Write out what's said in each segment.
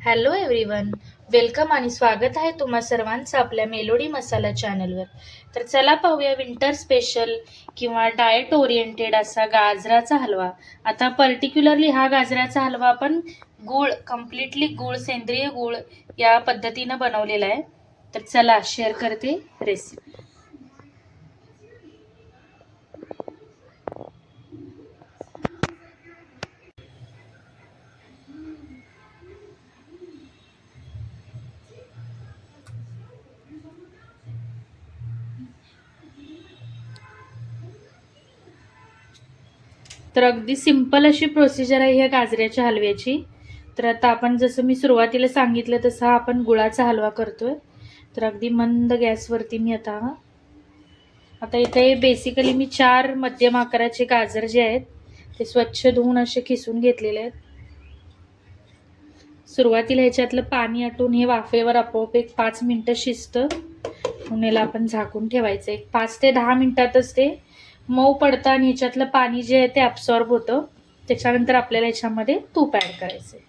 Hello everyone, welcome आणि स्वागत आहे तुम्हा सर्वांचं आपल्या मेलोडी मसाला चॅनलवर. तर चला पाहूया विंटर स्पेशल किंवा डाएट ओरिएंटेड असा गाजराचा हलवा. आता पर्टिक्युलरली हा गाजराचा हलवा आपण गूळ, कम्प्लिटली गूळ, सेंद्रिय गूळ या पद्धतीनं बनवलेला आहे. तर चला शेअर करते रेसिपी. तर अगदी सिंपल अशी प्रोसिजर आहे ह्या गाजराच्या हलव्याची. तर आता आपण जसं मी सुरुवातीला सांगितलं तसं आपण गुळाचा हलवा करतोय. तर अगदी मंद गॅसवरती मी आता इथे बेसिकली मी 4 मध्यम आकाराचे गाजर जे आहेत ते स्वच्छ धुवून असे खिसून घेतलेले आहेत. सुरुवातीला ह्याच्यातलं पाणी आटून हे वाफेवर आपोआप एक 5 मिनिटं शिजतं. म्हणून याला आपण झाकून ठेवायचं. एक 5 ते 10 मिनिटातच ते मऊ पडतं आणि ह्याच्यातलं पाणी जे आहे ते ॲब्सॉर्ब होतं. त्याच्यानंतर आपल्याला ह्याच्यामध्ये तूप ॲड करायचं आहे.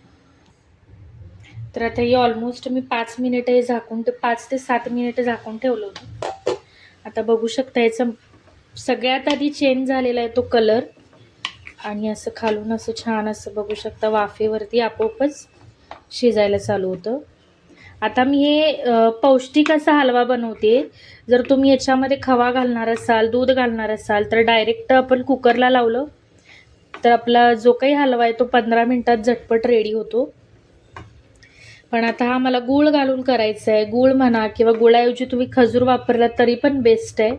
तर आता हे ऑलमोस्ट मी 5 मिनिटं हे झाकून 5 ते 7 मिनिटं झाकून ठेवलं होतं. आता बघू शकता याचा सगळ्यात आधी चेंज झालेला आहे तो कलर, आणि असं खालून असं छान असं बघू शकता वाफेवरती आपोआपच शिजायला चालू होतं. आता मी हे पौष्टिक असा हलवा बनवते. जर तुम्ही याच्यामध्ये खवा घालणार असाल, दूध घालणार असाल तर डायरेक्ट आपण कुकरला लावलं तर आपला जो काही हलवा आहे तो 15 मिनिटात झटपट रेडी होतो. पण आता हा मला गूळ घालून करायचा आहे. गूळ म्हणा किंवा गुळाऐवजी तुम्ही खजूर वापरला तरी पण बेस्ट आहे.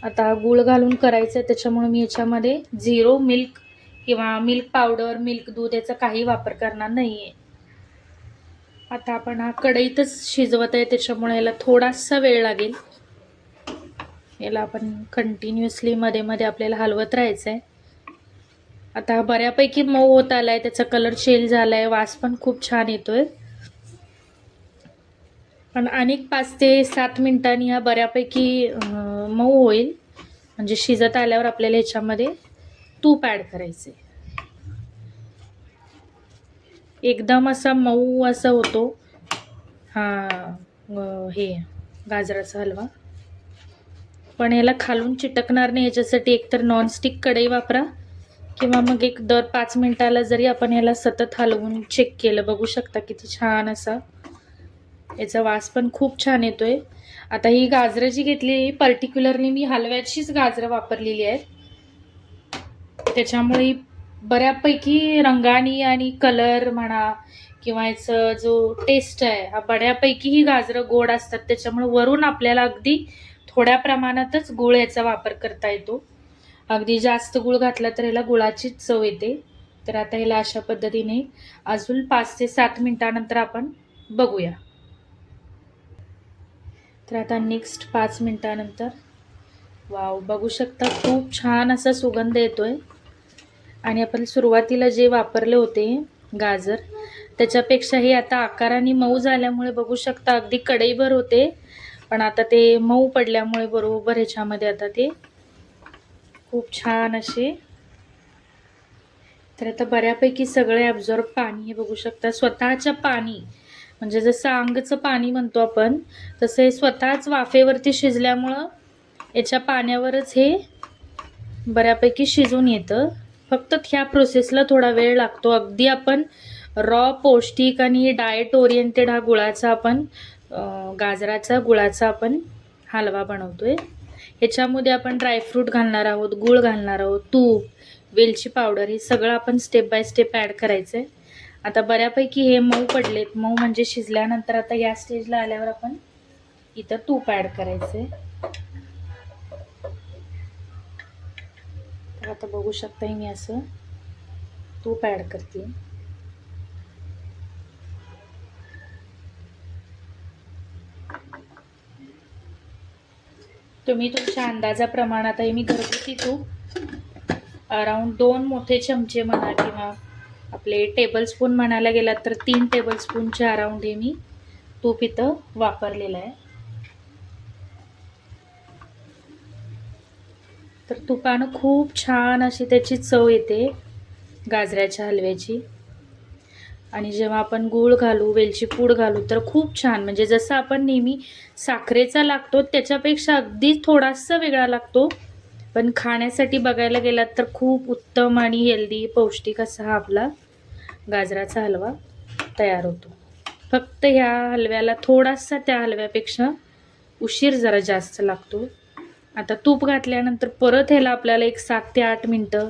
आता हा गूळ घालून करायचा आहे, त्याच्यामुळे मी याच्यामध्ये झिरो मिल्क किंवा मिल्क पावडर, मिल्क दूध याचा काही वापर करणार नाही आहे. आता आपण हा कढईतच शिजवत आहे, त्याच्यामुळे याला थोडासा वेळ लागेल. याला आपण कंटिन्युअसली मध्ये मध्ये आपल्याला हलवत राहायचं आहे. आता हा बऱ्यापैकी मऊ होत आलाय, त्याचा कलर चेंज झालाय, वास पण खूप छान येतोय. पण अनेक 5 ते 7 मिनिटांनी हा बऱ्यापैकी मऊ होईल. म्हणजे शिजत आल्यावर आपल्याला ह्याच्यामध्ये तूप ॲड करायचं आहे. एकदम असा मऊ असा होतो हा हे गाजराचा हलवा. पण याला खालून चिटकणार नाही याच्यासाठी एकतर नॉनस्टिक कढई वापरा किंवा मग एक दर 5 मिनिटाला जरी आपण याला सतत हलवून चेक केलं, बघू शकता किती छान असा याचा वास पण खूप छान येतोय. आता ही गाजरं जी घेतली पर्टिक्युलरली मी हलव्याचीच गाजरं वापरलेली आहेत, त्याच्यामुळे बऱ्यापैकी रंगानी आणि कलर म्हणा किंवा याचा जो टेस्ट आहे हा बऱ्यापैकी ही गाजरं गोड असतात. त्याच्यामुळे वरून आपल्याला अगदी थोड्या प्रमाणातच गुळ याचा वापर करता येतो. अगदी जास्त गुळ घातला तर याला गुळाचीच चव येते. तर आता ह्याला अशा पद्धतीने अजून 5 ते 7 मिनिटानंतर आपण बघूया. तर आता नेक्स्ट 5 मिनिटानंतर वाव, बघू शकता खूप छान असा सुगंध येतोय. आणि आपण सुरुवातीला जे वापरले होते गाजर त्याच्यापेक्षा हे आता आकाराने मऊ झाल्यामुळे बघू शकता अगदी कढईभर होते, पण आता ते मऊ पडल्यामुळे बरोबर ह्याच्यामध्ये आता ते खूप छान असे. तर आता बऱ्यापैकी सगळे ॲब्झॉर्ब पाणी हे बघू शकता. स्वतःच्या पाणी म्हणजे जसं अंगचं पाणी म्हणतो आपण तसं हे स्वतःच वाफेवरती शिजल्यामुळं याच्या पाण्यावरच हे बऱ्यापैकी शिजून येतं. फक्त ह्या प्रोसेसला थोडा वेळ लागतो. अगदी आपण रॉ, पौष्टिक आणि डाएट ओरिएंटेड हा गुळाचा आपण गाजराचा गुळाचा आपण हलवा बनवतोय. ह्याच्यामध्ये आपण ड्रायफ्रूट घालणार आहोत, गूळ घालणार आहोत, तूप, वेलची पावडर हे सगळं आपण स्टेप बाय स्टेप ॲड करायचं आहे. आता बऱ्यापैकी हे मऊ पडलेत, मऊ म्हणजे शिजल्यानंतर आता या स्टेजला आल्यावर आपण इथं तूप ॲड करायचं आहे. तर आता बघू शकता मी असं तूप ॲड करते. तुम्ही तुमच्या अंदाजाप्रमाणात आहे, मी घरगुती तूप अराउंड 2 मोठे चमचे म्हणा किंवा आपले टेबलस्पून म्हणायला गेलात तर 3 टेबलस्पूनच्या अराउंड हे मी तूप इथं वापरलेलं आहे. तर तुपानं खूप छान अशी त्याची चव येते गाजराच्या हलव्याची. आणि जेव्हा आपण गूळ घालू, वेलची पूड घालू तर खूप छान, म्हणजे जसं आपण नेहमी साखरेचा लागतो त्याच्यापेक्षा अगदी थोडासा वेगळा लागतो. पण खाण्यासाठी बघायला गेलात तर खूप उत्तम आणि हेल्दी पौष्टिक असा हा आपला गाजराचा हलवा तयार होतो. फक्त ह्या हलव्याला थोडासा त्या हलव्यापेक्षा उशीर जरा जास्त लागतो. आता तूप घातल्यानंतर परत ह्याला आपल्याला एक 7 ते 8 मिनटं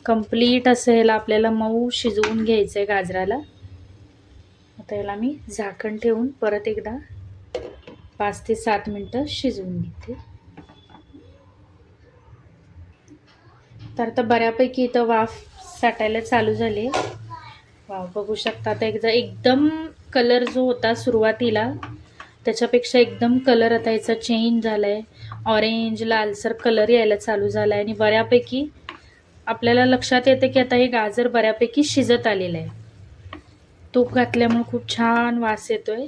कंप्लीट असं ह्याला आपल्याला मऊ शिजवून घ्यायचं आहे गाजराला. आता ह्याला मी झाकण ठेवून परत एकदा 5 ते 7 मिनटं शिजवून घेते. तर आता बऱ्यापैकी इथं वाफ साठायला चालू झाली. वाव, बघू शकता आता एकदम कलर जो होता सुरुवातीला त्याच्यापेक्षा एकदम कलर आता याचा चेंज झालाय. ऑरेंज लालसर कलर यायला चालू झालाय आणि बऱ्यापैकी आपल्याला लक्षात येते की आता हे गाजर बऱ्यापैकी शिजत आलेलं आहे. तूप घातल्यामुळे खूप छान वास येतोय.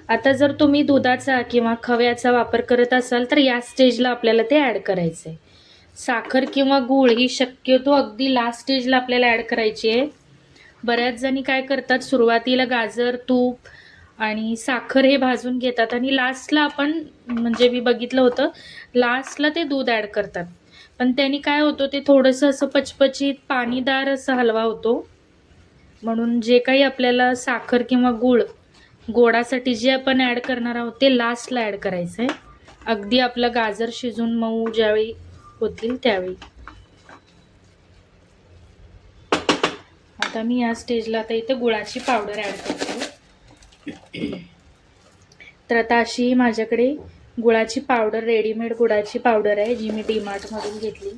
आता जर तुम्ही दुधाचा किंवा खव्याचा वापर करत असाल तर या स्टेजला आपल्याला ते ॲड करायचं आहे. साखर किंवा गूळ ही शक्यतो अगदी लास्ट स्टेजला आपल्याला ॲड करायची आहे. बऱ्याच जणी काय करतात, सुरुवातीला गाजर, तूप आणि साखर हे भाजून घेतात आणि लास्टला आपण, म्हणजे मी बघितलं होतं, लास्टला ते दूध ॲड करतात. पण त्यांनी काय होतं, ते थोडंसं असं पचपचीत पाणीदार असा हलवा होतो. म्हणून जे काही आपल्याला साखर किंवा गूळ गोडासाठी जे आपण ॲड करणार आहोत ते लास्टला ॲड करायचं आहे. अगदी आपलं गाजर शिजून मऊ ज्यावेळी होतील त्यावेळी. आता मी या स्टेजला आता इथे गुळाची पावडर ॲड करते. तर आता अशी माझ्याकडे गुळाची पावडर, रेडीमेड गुळाची पावडर आहे जी मी डीमार्टमधून घेतली.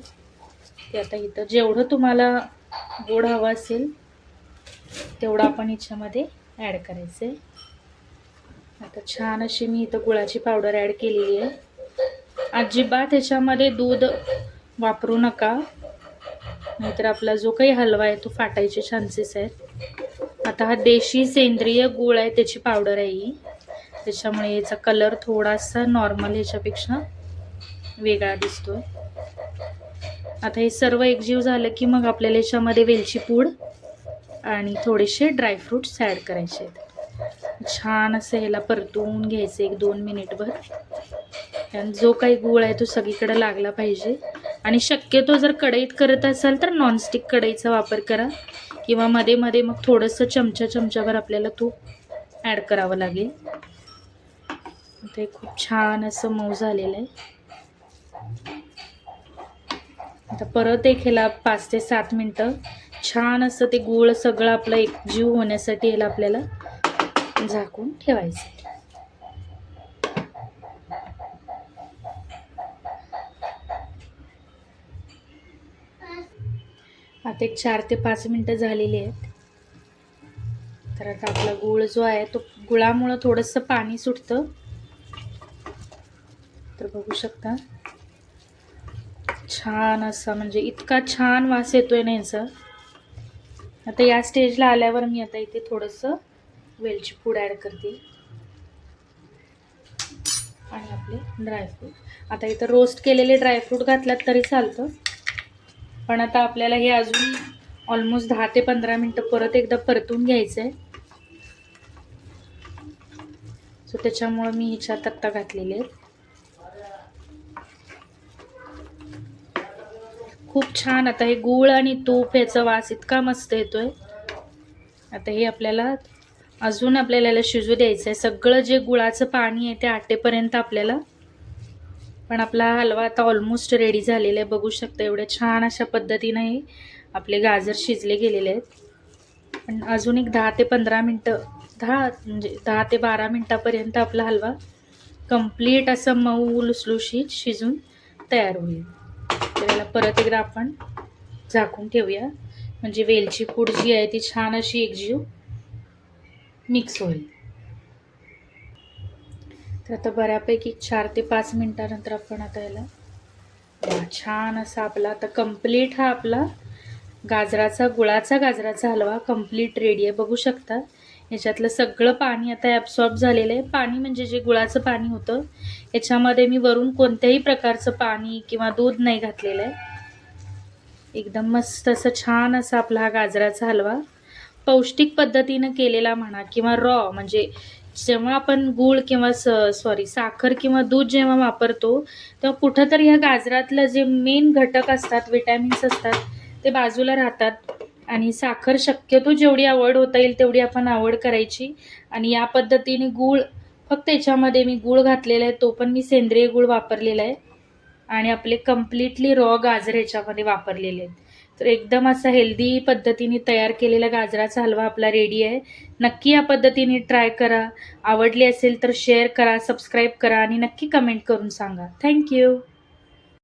ते आता इथं जेवढं तुम्हाला गोड हवं असेल तेवढं आपण याच्यामध्ये ॲड करायचं आहे. आता छान अशी मी इथं गुळाची पावडर ॲड केलेली आहे. अजिबात ह्याच्यामध्ये दूध वापरू नका, नाहीतर आपला जो काही हलवा आहे तो फाटायचे चान्सेस आहेत. आता हा देशी सेंद्रिय गूळ आहे, त्याची पावडर आहे ही, त्याच्यामुळे याचा कलर थोडासा नॉर्मल ह्याच्यापेक्षा वेगळा दिसतोय. आता हे सर्व एकजीव झालं की मग आपल्याला याच्यामध्ये वेलची पूड आणि थोडेसे ड्रायफ्रूट्स ॲड करायचे आहेत. छान असं ह्याला परतवून घ्यायचं 1-2 मिनिटभर. आणि जो काही गूळ आहे तो सगळीकडे लागला पाहिजे. आणि शक्यतो जर कढईत करत असाल तर नॉनस्टिक कढईचा वापर करा, किंवा मध्ये मध्ये मग थोडंसं चमच्याभर आपल्याला तूप ॲड करावं लागेल. ते खूप छान असं मऊ झालेलं आहे. आता परत एक ह्याला 5 ते 7 मिनटं छान असं ते गूळ सगळं आपलं एकजीव होण्यासाठी ह्याला आपल्याला झाकून ठेवायचं. आता एक 4 ते 5 मिनटं झालेली आहेत. तर आता आपला गूळ जो आहे तो, गुळामुळं थोडंसं पाणी सुटतं. तर बघू शकता छान असा, म्हणजे इतका छान वास येतोय ना याचा. आता या स्टेजला आल्यावर मी आता इथे थोडंसं वेलची पूड ॲड करते आणि आपले ड्रायफ्रूट. आता इथं रोस्ट केलेले ड्रायफ्रूट घातलात तरी चालतं, पण आता आपल्याला हे अजून ऑलमोस्ट 10 ते 15 मिनटं परत एकदा परतून घ्यायचं आहे. सो त्याच्यामुळं मी ह्याच्यात आत्ता घातलेले आहेत. खूप छान आता हे गूळ आणि तूप याचा वास इतका मस्त येतोय. आता हे आपल्याला अजून याला शिजू द्यायचं आहे. सगळं जे गुळाचं पाणी आहे ते आटेपर्यंत आपल्याला. पण आपला हलवा आता ऑलमोस्ट रेडी झालेला आहे. बघू शकता एवढ्या छान अशा पद्धतीने हे आपले गाजर शिजले गेलेले आहेत. पण अजून एक 10 ते 15 मिनटं, 10 ते 12 मिनटापर्यंत आपला हलवा कंप्लीट असं मऊ लुसलुशीत शिजून तयार होईल. तर याला परत एकदा आपण झाकून ठेवूया, म्हणजे वेलची पूड जी आहे ती छान अशी एकजीव मिक्स होईल. तर आता बऱ्यापैकी 4 ते 5 मिनटानंतर आपण आता याला छान असा आपला आता कंप्लीट हा आपला गुळाचा गाजराचा हलवा कंप्लीट रेडी आहे. बघू शकता याच्यातलं सगळं पाणी आता ॲब्सॉर्ब झालेलं आहे. पाणी म्हणजे जे गुळाचं पाणी होतं याच्यामध्ये मी वरून कोणत्याही प्रकारचं पाणी किंवा दूध नाही घातलेलं आहे. एकदम मस्त असं छान असा आपला हा गाजराचा हलवा पौष्टिक पद्धतीनं केलेला म्हणा किंवा रॉ म्हणजे जेव्हा आपण गूळ किंवा साखर किंवा दूध जेव्हा वापरतो तेव्हा कुठंतरी ह्या गाजरातलं जे मेन घटक असतात, विटॅमिन्स असतात ते बाजूला राहतात. आणि साखर शक्यतो जेवढी अवॉइड होता येईल तेवढी आपण अवॉइड करायची. आणि या पद्धतीने गूळ, फक्त याच्यामध्ये मी गूळ घातलेला आहे, तो पण मी सेंद्रिय गूळ वापरलेला आहे. आणि आपले कम्प्लिटली रॉ गाजर ह्याच्यामध्ये वापरलेले आहेत. तर एकदम असा हेल्दी पद्धतीने तयार केलेला गाजराचा हलवा आपला रेडी आहे. नक्की या पद्धतीने ट्राय करा. आवडली असेल तर शेअर करा, सबस्क्राईब करा आणि नक्की कमेंट करून सांगा. थँक्यू.